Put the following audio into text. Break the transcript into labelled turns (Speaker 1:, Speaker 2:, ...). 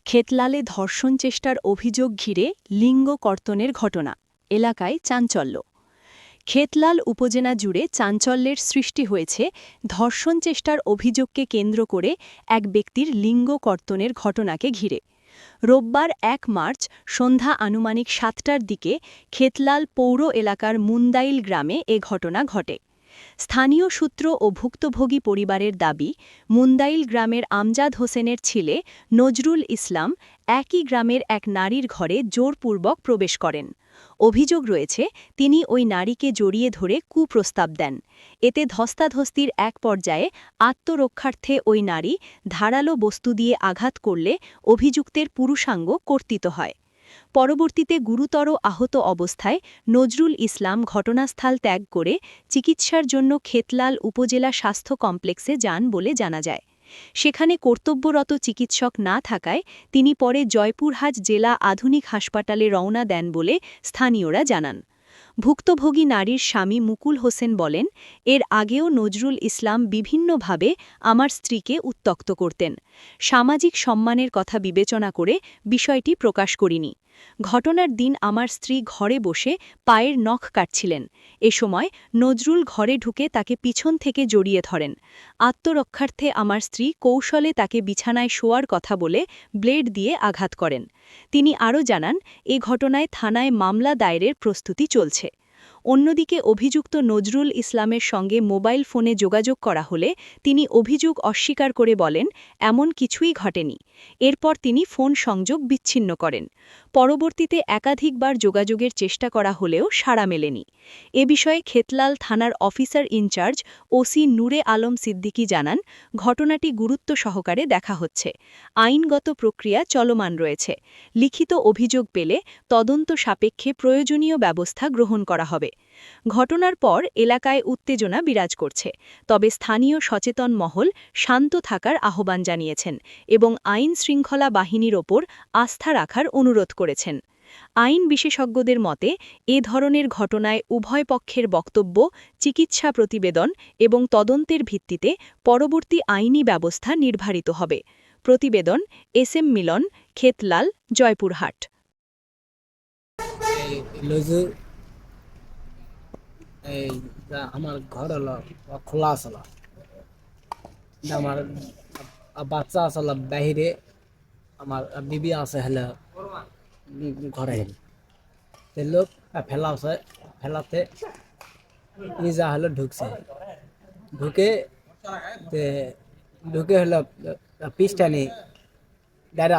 Speaker 1: খেতলালে ধর্ষণ চেষ্টার অভিযোগ ঘিরে লিঙ্গ কর্তনের ঘটনা, এলাকায় চাঞ্চল্য। খেতলাল উপজেলা জুড়ে চাঞ্চল্যের সৃষ্টি হয়েছে ধর্ষণ চেষ্টার অভিযোগকে কেন্দ্র করে এক ব্যক্তির লিঙ্গ কর্তনের ঘটনাকে ঘিরে। রোববার ১ মার্চ সন্ধ্যা আনুমানিক ৭টার দিকে খেতলাল পৌর এলাকার মুন্দাইল গ্রামে এ ঘটনা ঘটে। স্থানীয় সূত্র ও ভুক্তভোগী পরিবারের দাবি, মুন্দাইল গ্রামের আমজাদ হোসেনের ছেলে নজরুল ইসলাম একই গ্রামের এক নারীর ঘরে জোরপূর্বক প্রবেশ করেন। অভিযোগ রয়েছে, তিনি ওই নারীকে জড়িয়ে ধরে কুপ্রস্তাব দেন। এতে ধস্তাধস্তির এক পর্যায়ে আত্মরক্ষার্থে ওই নারী ধারালো বস্তু দিয়ে আঘাত করলে অভিযুক্তের পুরুষাঙ্গ কর্তিত হয়। পরবর্তীতে গুরুতর আহত অবস্থায় নজরুল ইসলাম ঘটনাস্থল ত্যাগ করে চিকিৎসার জন্য খেতলাল উপজেলা স্বাস্থ্য কমপ্লেক্সে যান বলে জানা যায়। সেখানে কর্তব্যরত চিকিৎসক না থাকায় তিনি পরে জয়পুরহাট জেলা আধুনিক হাসপাতালে রওনা দেন বলে স্থানীয়রা জানান। ভুক্তভোগী নারীর স্বামী মুকুল হোসেন বলেন, এর আগেও নজরুল ইসলাম বিভিন্নভাবে আমার স্ত্রীকে উত্ত্যক্ত করতেন। সামাজিক সম্মানের কথা বিবেচনা করে বিষয়টি প্রকাশ করিনি। ঘটনার দিন আমার স্ত্রী ঘরে বসে পায়ের নখ কাটছিলেন। এ সময় নজরুল ঘরে ঢুকে তাকে পিছন থেকে জড়িয়ে ধরেন। আত্মরক্ষার্থে আমার স্ত্রী কৌশলে তাকে বিছানায় শোয়ার কথা বলে ব্লেড দিয়ে আঘাত করেন। তিনি আরও জানান, এ ঘটনায় থানায় মামলা দায়েরের প্রস্তুতি চলছে। অন্যদিকে অভিযুক্ত নজরুল ইসলামের সঙ্গে মোবাইল ফোনে যোগাযোগ করা হলে তিনি অভিযোগ অস্বীকার করে বলেন, এমন কিছুই ঘটেনি। এরপর তিনি ফোন সংযোগ বিচ্ছিন্ন করেন। পরবর্তীতে একাধিকবার যোগাযোগের চেষ্টা করা হলেও সাড়া মেলেনি। এ বিষয়ে খেতলাল থানার অফিসার ইনচার্জ ওসি নূরে আলম সিদ্দিকী জানান, ঘটনাটি গুরুত্ব সহকারে দেখা হচ্ছে। আইনগত প্রক্রিয়া চলমান রয়েছে। লিখিত অভিযোগ পেলে তদন্ত সাপেক্ষে প্রয়োজনীয় ব্যবস্থা গ্রহণ করা হবে। ঘটনার পর এলাকায় উত্তেজনা বিরাজ করছে, তবে স্থানীয় সচেতন মহল শান্ত থাকার আহ্বান জানিয়েছেন এবং আইন শৃঙ্খলা বাহিনীর ওপর আস্থা রাখার অনুরোধ করেছেন। আইন বিশেষজ্ঞদের মতে, এ ধরনের ঘটনায় উভয় পক্ষের বক্তব্য, চিকিৎসা প্রতিবেদন এবং তদন্তের ভিত্তিতে পরবর্তী আইনি ব্যবস্থা নির্ধারিত হবে। প্রতিবেদন এসএম মিলন, খেতলাল, জয়পুরহাট।
Speaker 2: আমার ঘর হলো খোলা আসলো, আমার বাচ্চা আসলো বাহিরে, আমার বিবি আছে হলে ঘরে লোক ফেলা আছে, ফেলাতে নিজা হলো ঢুকছে, ঢুকে হলো পিসটানি ডাইরেক্ট